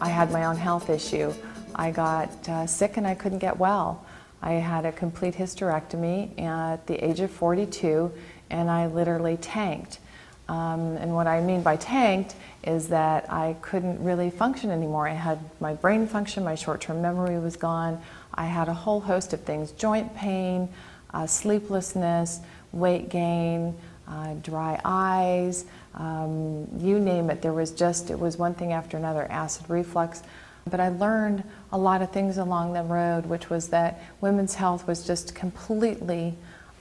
I had my own health issue. I got sick and I couldn't get well. I had a complete hysterectomy at the age of 42, and I literally tanked. And what I mean by tanked is that I couldn't really function anymore. I had my brain function, my short-term memory was gone. I had a whole host of things: joint pain, sleeplessness, weight gain, dry eyes, you name it. It was one thing after another, acid reflux. But I learned a lot of things along the road, which was that women's health was just completely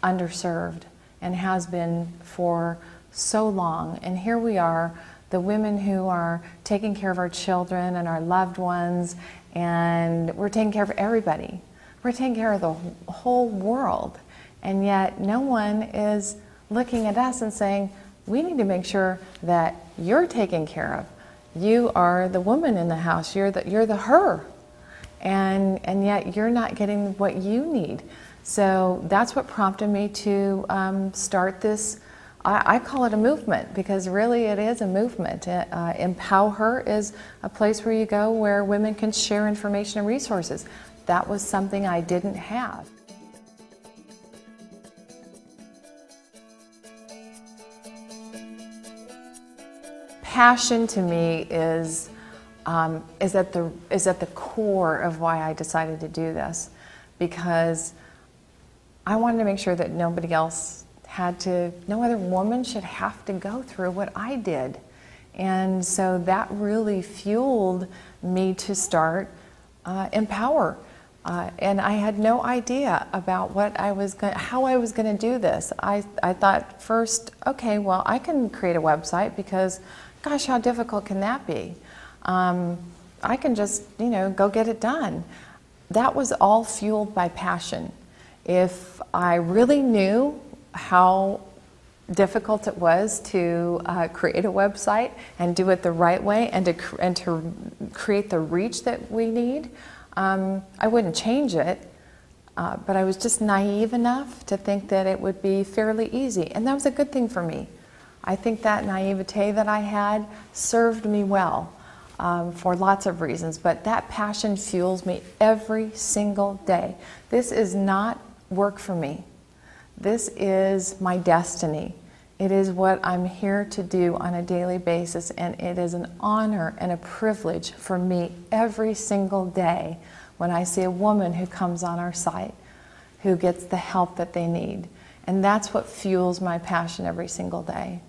underserved and has been for so long. And here we are, the women who are taking care of our children and our loved ones, and we're taking care of everybody. We're taking care of the whole world. And yet no one is looking at us and saying, we need to make sure that you're taken care of. You are the woman in the house, you're the her. And yet you're not getting what you need. So that's what prompted me to start this. I call it a movement, because really it is a movement. EmpowHER is a place where you go where women can share information and resources. That was something I didn't have. Passion to me is at the core of why I decided to do this, because I wanted to make sure that nobody else no other woman should have to go through what I did. And so that really fueled me to start EmpowHER. And I had no idea about how I was going to do this. I thought first, okay, well, I can create a website, because gosh, how difficult can that be? I can just, go get it done. That was all fueled by passion. If I really knew how difficult it was to create a website and do it the right way, and to create the reach that we need, I wouldn't change it. But I was just naive enough to think that it would be fairly easy, and that was a good thing for me. I think that naivete that I had served me well for lots of reasons, but that passion fuels me every single day. This is not work for me. This is my destiny. It is what I'm here to do on a daily basis, and it is an honor and a privilege for me every single day when I see a woman who comes on our site, who gets the help that they need. And that's what fuels my passion every single day.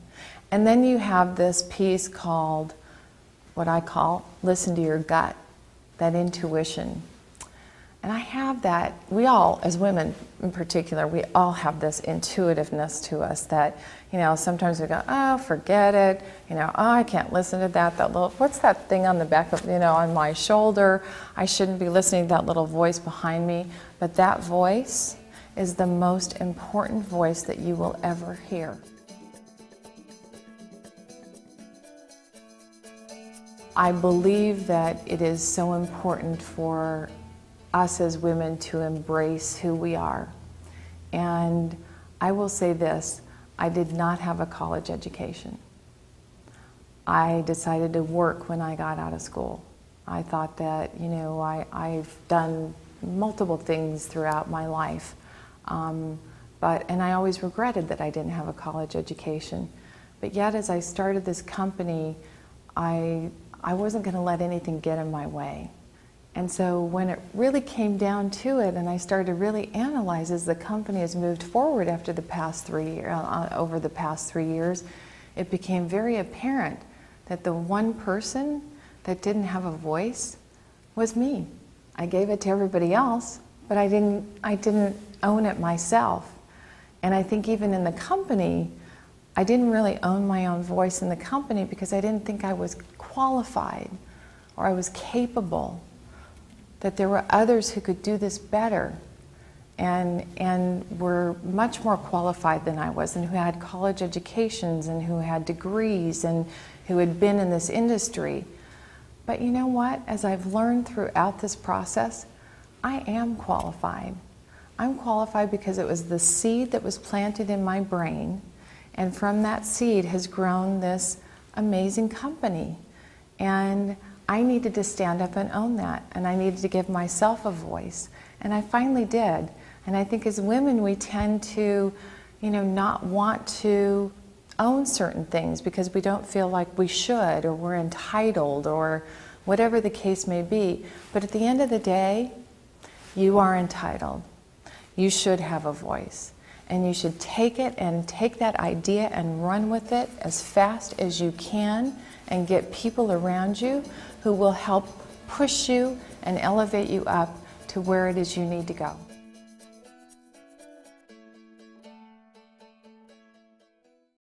And then you have this piece called, what I call, listen to your gut, that intuition. And I have that. We all, as women in particular, we all have this intuitiveness to us that, sometimes we go, oh, forget it. Oh, I can't listen to that little, what's that thing on the back of, on my shoulder? I shouldn't be listening to that little voice behind me. But that voice is the most important voice that you will ever hear. I believe that it is so important for us as women to embrace who we are. And I will say this, I did not have a college education. I decided to work when I got out of school. I thought that, I've done multiple things throughout my life, and I always regretted that I didn't have a college education. But yet, as I started this company, I wasn't going to let anything get in my way. And so when it really came down to it, and I started to really analyze as the company has moved forward after the past 3 years, over the past 3 years, it became very apparent that the one person that didn't have a voice was me. I gave it to everybody else, but I didn't own it myself. And I think even in the company, I didn't really own my own voice in the company because I didn't think I was qualified or I was capable, that there were others who could do this better and were much more qualified than I was, and who had college educations and who had degrees and who had been in this industry. But you know what? As I've learned throughout this process, I am qualified. I'm qualified because it was the seed that was planted in my brain, and from that seed has grown this amazing company. And I needed to stand up and own that, and I needed to give myself a voice, and I finally did. And I think as women we tend to, not want to own certain things because we don't feel like we should, or we're entitled, or whatever the case may be. But at the end of the day, you are entitled. You should have a voice. And you should take it and take that idea and run with it as fast as you can and get people around you who will help push you and elevate you up to where it is you need to go.